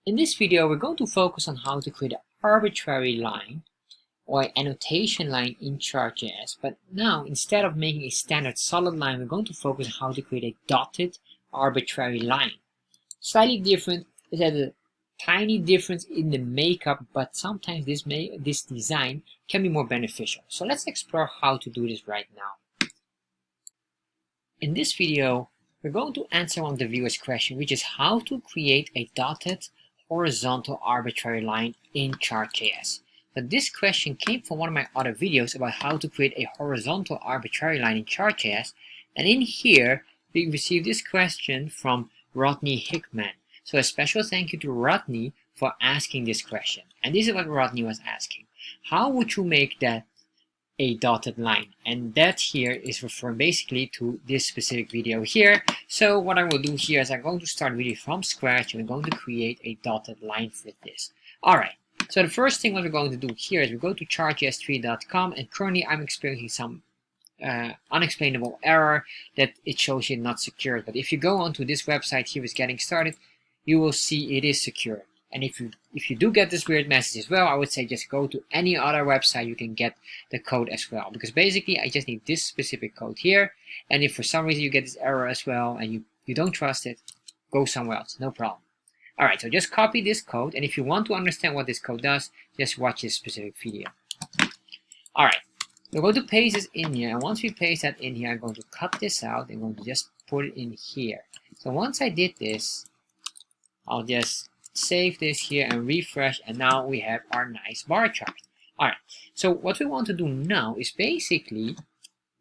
In this video, we're going to focus on how to create an arbitrary line or annotation line in Chart.js. But now, instead of making a standard solid line, we're going to focus on how to create a dotted arbitrary line. Slightly different, it has a tiny difference in the makeup, but sometimes this design can be more beneficial. So let's explore how to do this right now. In this video, we're going to answer one of the viewer's questions, which is how to create a dotted horizontal arbitrary line in Chart.js. But this question came from one of my other videos about how to create a horizontal arbitrary line in Chart.js, and in here we received this question from Rodney Hickman. So a special thank you to Rodney for asking this question. And this is what Rodney was asking. How would you make that a dotted line? And that here is referring basically to this specific video here. So what I will do here is I'm going to start really from scratch and we're going to create a dotted line with this. Alright, so the first thing what we're going to do here is we go to chartjs3.com, and currently I'm experiencing some unexplainable error that it shows you not secured. But if you go onto this website here is getting started, you will see it is secure. And if you do get this weird message as well, I would say just go to any other website you can get the code as well. Because basically I just need this specific code here. And if for some reason you get this error as well and you don't trust it, go somewhere else, no problem. Alright, so just copy this code. And if you want to understand what this code does, just watch this specific video. Alright, we're going to paste this in here. And once we paste that in here, I'm going to cut this out. I'm going to just put it in here. So once I did this, I'll just save this here and refresh, and now we have our nice bar chart. Alright, so what we want to do now is basically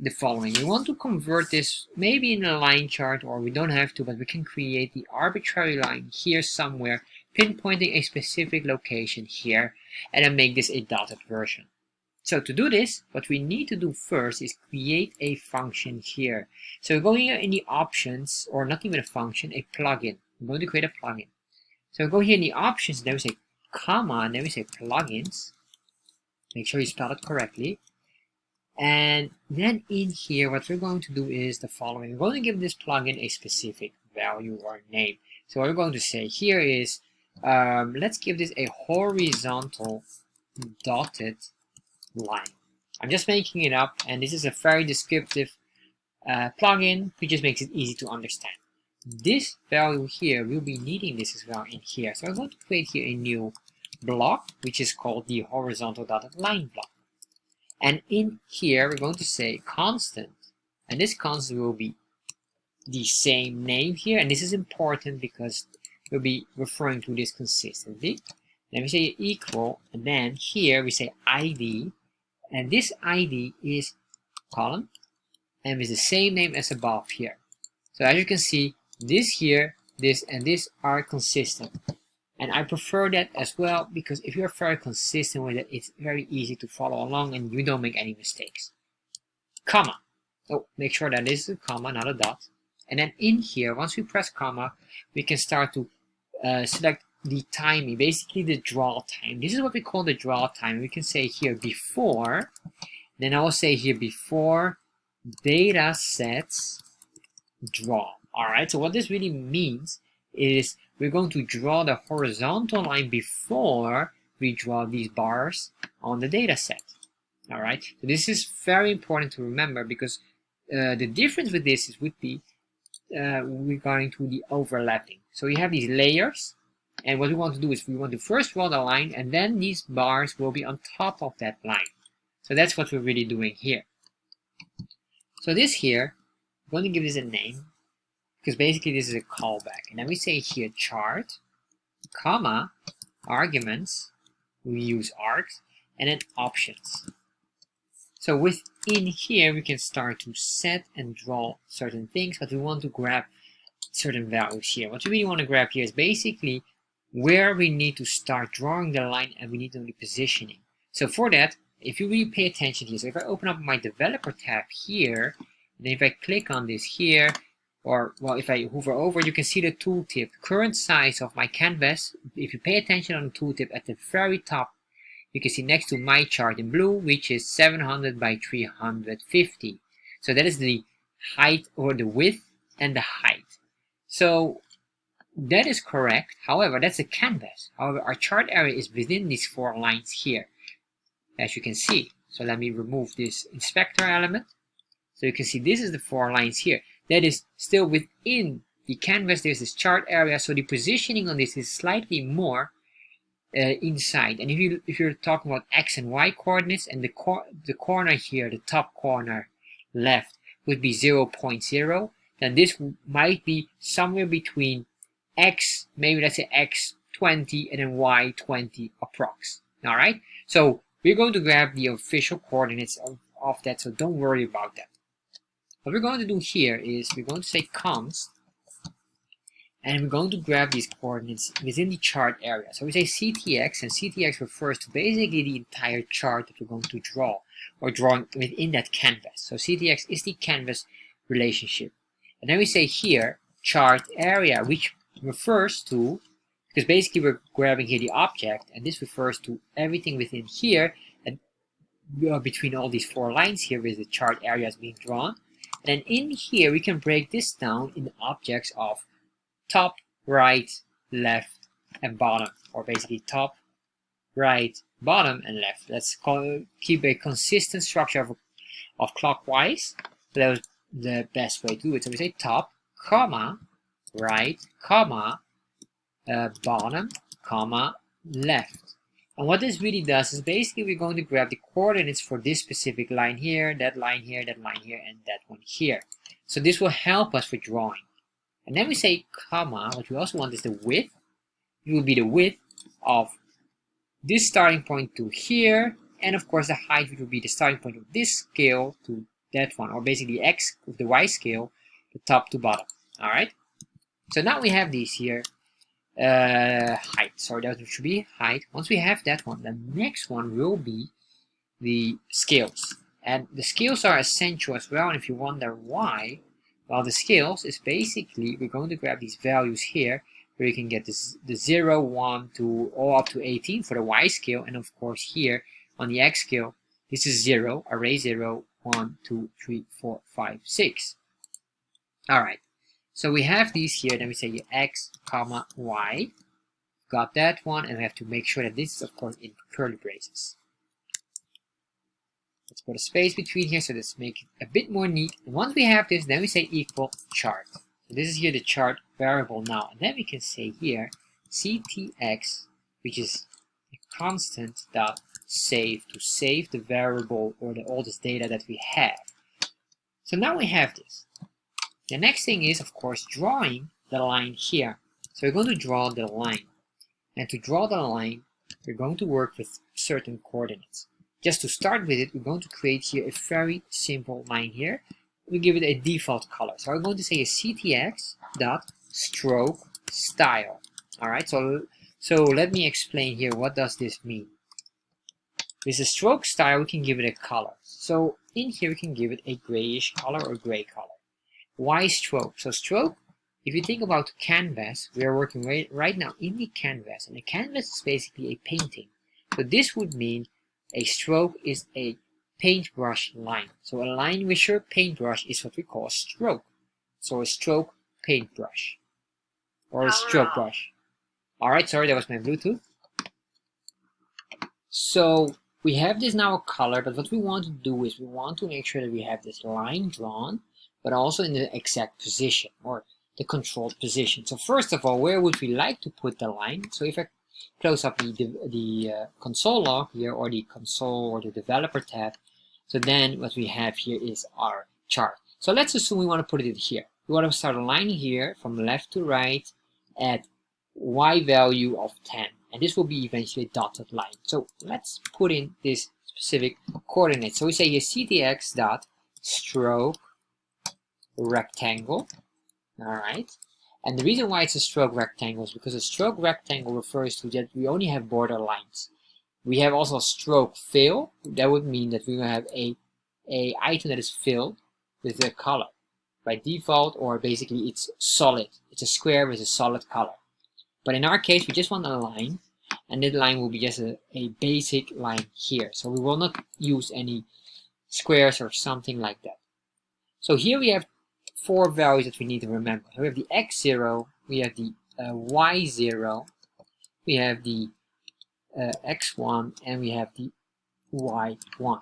the following. We want to convert this maybe in a line chart, or we don't have to, but we can create the arbitrary line here somewhere, pinpointing a specific location here, and then make this a dotted version. So to do this, what we need to do first is create a function here. So we go here in the options, or not even a function, a plugin. I'm going to create a plugin. So go here in the options, then we say comma, and then we say plugins. Make sure you spell it correctly. And then in here, what we're going to do is the following. We're going to give this plugin a specific value or name. So what we're going to say here is, let's give this a horizontal dotted line. I'm just making it up, and this is a very descriptive plugin, which just makes it easy to understand. This value here, we'll be needing this as well in here. So I'm going to create here a new block, which is called the horizontal dotted line block. And in here, we're going to say constant. And this constant will be the same name here. And this is important because we'll be referring to this consistently. Then we say equal, and then here we say ID. And this ID is column, and with the same name as above here. So as you can see, this here, this, and this are consistent. And I prefer that as well, because if you're very consistent with it, it's very easy to follow along and you don't make any mistakes. Comma. Oh, make sure that this is a comma, not a dot. And then in here, once we press comma, we can start to select the timing, basically the draw time. This is what we call the draw time. We can say here before, then I will say here before data sets draw. Alright, so what this really means is we're going to draw the horizontal line before we draw these bars on the data set. Alright, so this is very important to remember, because the difference with this would be regarding to the overlapping. So you have these layers, and what we want to do is we want to first draw the line, and then these bars will be on top of that line. So that's what we're really doing here. So this here, I'm going to give this a name, because basically this is a callback. And then we say here chart, comma, arguments, we use args, and then options. So within here we can start to set and draw certain things, but we want to grab certain values here. What we really want to grab here is basically where we need to start drawing the line, and we need to do the positioning. So for that, if you really pay attention here, so if I open up my developer tab here, and then if I click on this here, or well, if I hover over, you can see the tooltip, current size of my canvas. If you pay attention on the tooltip at the very top, you can see next to my chart in blue, which is 700 by 350. So that is the height, or the width and the height. So That is correct. However, that's a canvas. However, our chart area is within these 4 lines here, as you can see. So let me remove this inspector element. So you can see this is the 4 lines here. That is still within the canvas. There's this chart area. So the positioning on this is slightly more inside. And if you're talking about x and y coordinates, and the corner here, the top corner left, would be 0.0, then this might be somewhere between x, maybe let's say x 20 and then y 20 approx. All right. So we're going to grab the official coordinates of that. So don't worry about that. What we're going to do here is we're going to say const, and we're going to grab these coordinates within the chart area. So we say CTX, and CTX refers to basically the entire chart that we're going to draw, or drawing within that canvas. So CTX is the canvas relationship. And then we say here chart area, which refers to, because basically we're grabbing here the object, and this refers to everything within here, and between all these 4 lines here where the chart area is being drawn. And then in here we can break this down in the objects of top, right, left, and bottom, or basically top, right, bottom, and left. Let's keep a consistent structure of clockwise. So that was the best way to do it. So we say top, comma, right, comma, bottom, comma, left. And what this really does is basically we're going to grab the coordinates for this specific line here, that line here, that line here, and that one here. So this will help us for drawing. And then we say comma, what we also want is the width. It will be the width of this starting point to here, and of course the height, which will be the starting point of this scale to that one, or basically x with the y scale, the top to bottom. All right. So now we have these here. Height. Sorry, that should be height. Once we have that one, the next one will be the scales. And the scales are essential as well. And if you wonder why, well, the scales is basically, we're going to grab these values here, where you can get this, the 0, 1, to all up to 18 for the y scale. And of course here on the x scale, this is 0, array 0, 1, 2, 3, 4, 5, 6. All right. So we have these here, then we say x, comma, y. Got that one, and we have to make sure that this is, of course, in curly braces. Let's put a space between here, so let's make it a bit more neat. And once we have this, then we say equal chart. So this is here the chart variable now. And then we can say here ctx, which is a constant dot save, to save the variable or the oldest data that we have. So now we have this. The next thing is, of course, drawing the line here. So we're going to draw the line. And to draw the line, we're going to work with certain coordinates. Just to start with it, we're going to create here a very simple line here. We give it a default color. So I'm going to say a ctx dot stroke style. All right, so let me explain here, what does this mean? With a stroke style, we can give it a color. So in here, we can give it a grayish color or gray color. Why stroke? So stroke, if you think about canvas, we are working right now in the canvas, and the canvas is basically a painting. So this would mean a stroke is a paintbrush line. So a line with your paintbrush is what we call a stroke. So a stroke paintbrush, or a stroke brush. Alright, sorry, that was my Bluetooth. So we have this now a color, but what we want to do is we want to make sure that we have this line drawn, but also in the exact position, or the controlled position. So first of all, where would we like to put the line? So if I close up the console log here, or the console or the developer tab, so then what we have here is our chart. So let's assume we want to put it here. We want to start a line here from left to right at y value of 10. And this will be eventually a dotted line. So let's put in this specific coordinate. So we say here ctx dot stroke rectangle. All right. And the reason why it's a stroke rectangle is because a stroke rectangle refers to that we only have border lines. We have also a stroke fill. That would mean that we're going to have a item that is filled with a color by default, or basically it's solid. It's a square with a solid color. But in our case, we just want a line, and that line will be just a basic line here. So we will not use any squares or something like that. So here we have 4 values that we need to remember. So we have the x0, we have the y0, we have the x1, and we have the y1.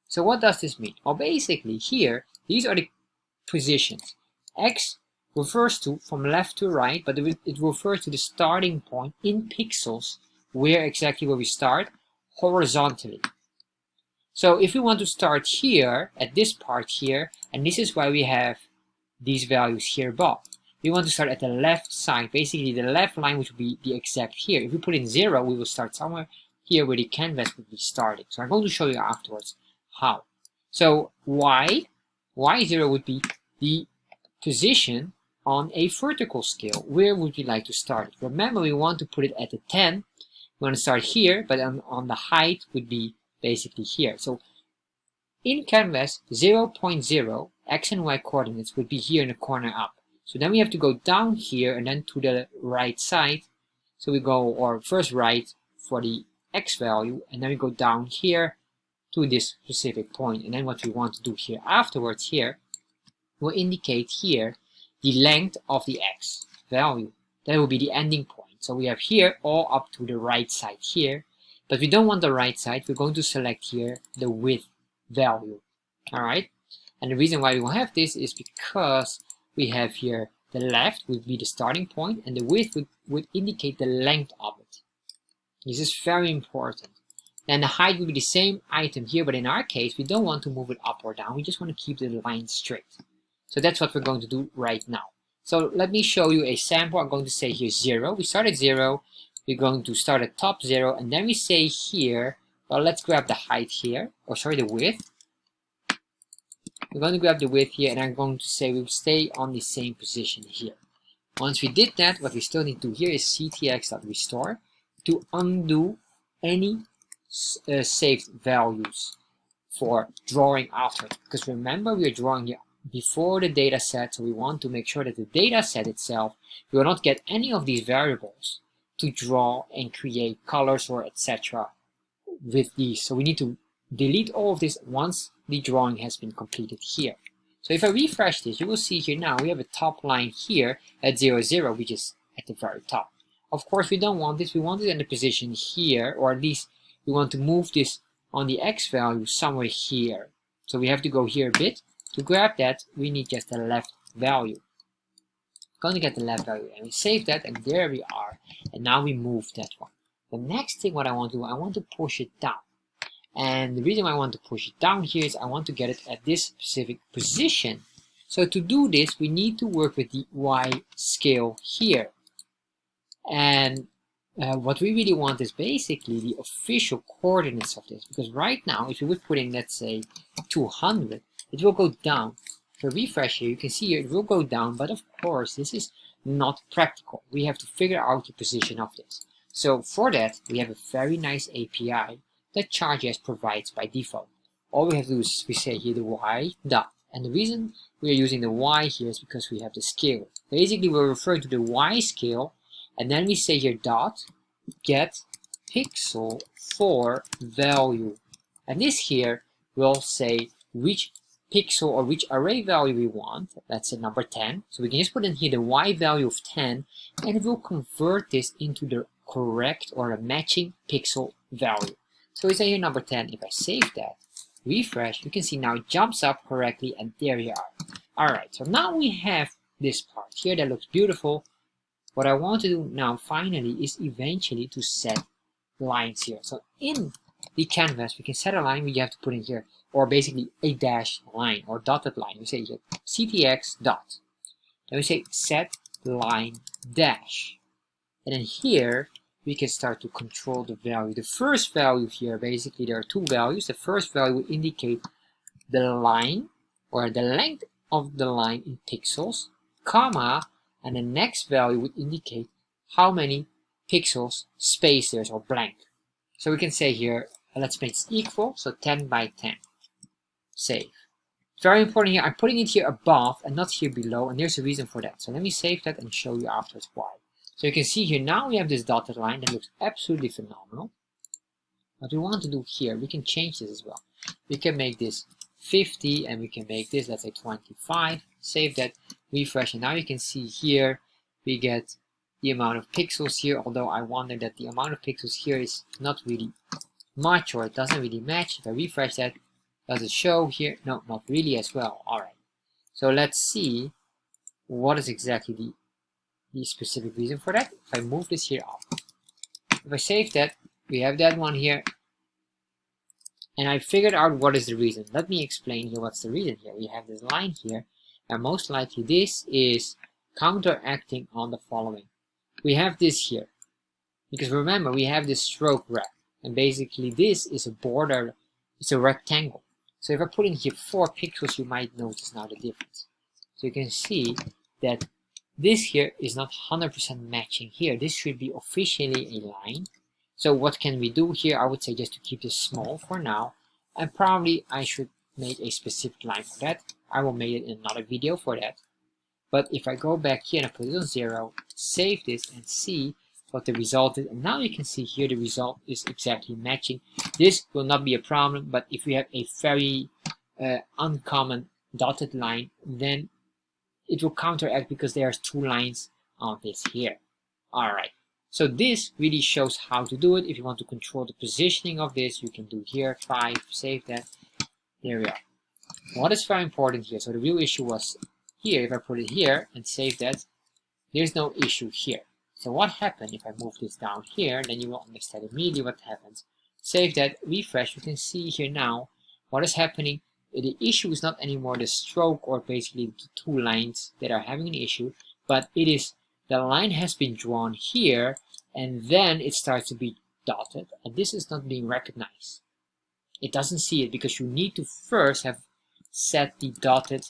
So what does this mean? Well, basically here, these are the positions. X refers to from left to right, but it refers to the starting point in pixels, where we start, horizontally. So if we want to start here, at this part here, and this is why we have these values here above. We want to start at the left side, basically the left line, which will be the exact here. If we put in 0, we will start somewhere here where the canvas would be starting. So I'm going to show you afterwards how. So y0 would be the position on a vertical scale. Where would we like to start? Remember, we want to put it at the 10. We want to start here, but on the height would be basically here. So in canvas, 0.0 x and y coordinates would be here in the corner up. So then we have to go down here and then to the right side. So we go, or first right for the x value, and then we go down here to this specific point. And then what we want to do here afterwards here will indicate here the length of the x value. That will be the ending point. So we have here all up to the right side here, but we don't want the right side. We're going to select here the width value. Alright, and the reason why we will have this is because we have here the left would be the starting point, and the width would indicate the length of it. This is very important. And the height would be the same item here, but in our case we don't want to move it up or down. We just want to keep the line straight. So that's what we're going to do right now. So let me show you a sample. I'm going to say here 0. We start at 0. We're going to start at top 0, and then we say here, well, let's grab the height here, or sorry, the width. We're going to grab the width here, and I'm going to say we'll stay on the same position here. Once we did that, what we still need to do here is ctx.restore to undo any saved values for drawing after it. Because remember, we are drawing here before the data set, so we want to make sure that the data set itself, we will not get any of these variables to draw and create colors or etc. with these. So we need to delete all of this once the drawing has been completed here. So if I refresh this, you will see here now we have a top line here at 0, 0, which is at the very top. Of course, we don't want this. We want it in the position here, or at least we want to move this on the x value somewhere here. So we have to go here a bit. To grab that, we need just the left value. Going to get the left value, and we save that, and there we are. And now we move that one. The next thing what I want to do, I want to push it down. And the reason why I want to push it down here is I want to get it at this specific position. So to do this, we need to work with the y scale here. And what we really want is basically the official coordinates of this. Because right now, if you would put in, let's say, 200, it will go down. If I refresh here, you can see here it will go down, but of course this is not practical. We have to figure out the position of this. So for that, we have a very nice API that Chartjs provides by default. All we have to do is we say here the y dot. And the reason we are using the y here is because we have the scale. Basically, we're referring to the y scale, and then we say here dot get pixel for value. And this here will say which pixel or which array value we want. Let's say number 10. So we can just put in here the y value of 10, and it will convert this into the correct or a matching pixel value. So we say here number 10. If I save that, refresh, you can see now it jumps up correctly, and there you are. Alright, so now we have this part here that looks beautiful. What I want to do now finally is eventually to set lines here. So in the canvas, we can set a line. We have to put in here, or basically a dash line or dotted line. We say here ctx dot. Then we say set line dash. And then here we can start to control the value. The first value here, basically there are two values. The first value will indicate the line or the length of the line in pixels, comma, and the next value would indicate how many pixels space there's or blank. So we can say here, let's make it equal, so 10 by 10. Save. Very important here, I'm putting it here above and not here below, and there's a reason for that. So let me save that and show you afterwards why. So you can see here now we have this dotted line that looks absolutely phenomenal. What we want to do here, we can change this as well. We can make this 50 and we can make this, let's say 25. Save that, refresh, and now you can see here we get the amount of pixels here, although I wonder that the amount of pixels here is not really much, or it doesn't really match. If I refresh that, does it show here? No, not really as well. Alright, so let's see what is exactly the specific reason for that. If I move this here up, if I save that, we have that one here, and I figured out what is the reason. Let me explain here what's the reason here. We have this line here, and most likely this is counteracting on the following. We have this here, because remember we have this stroke rect, and basically this is a border, it's a rectangle. So if I put in here 4 pixels, you might notice now the difference. So you can see that this here is not 100% matching here. This should be officially a line. So what can we do here? I would say just to keep this small for now, and probably I should make a specific line for that. I will make it in another video for that. But if I go back here and I put it on 0, save this and see what the result is, and now you can see here the result is exactly matching. This will not be a problem, but if we have a very uncommon dotted line, then it will counteract because there's 2 lines on this here. Alright, so this really shows how to do it. If you want to control the positioning of this, you can do here 5, save that. There we are. What is very important here, so the real issue was here. If I put it here and save that, there's no issue here. So what happened if I move this down here, then you will understand immediately what happens. Save that, refresh, you can see here now what is happening. The issue is not anymore the stroke or basically the 2 lines that are having an issue, but it is the line has been drawn here and then it starts to be dotted, and this is not being recognized. It doesn't see it because you need to first have set the dotted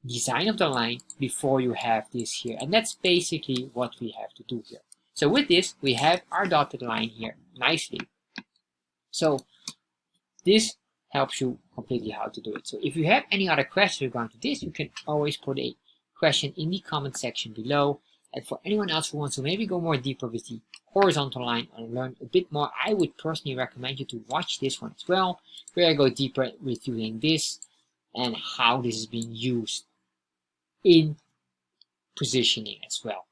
design of the line before you have this here, and that's basically what we have to do here. So with this we have our dotted line here nicely. So this helps you completely how to do it. So if you have any other questions regarding to this, you can always put a question in the comment section below. And for anyone else who wants to maybe go more deeper with the horizontal line and learn a bit more, I would personally recommend you to watch this one as well, where I go deeper with using this and how this is being used in positioning as well.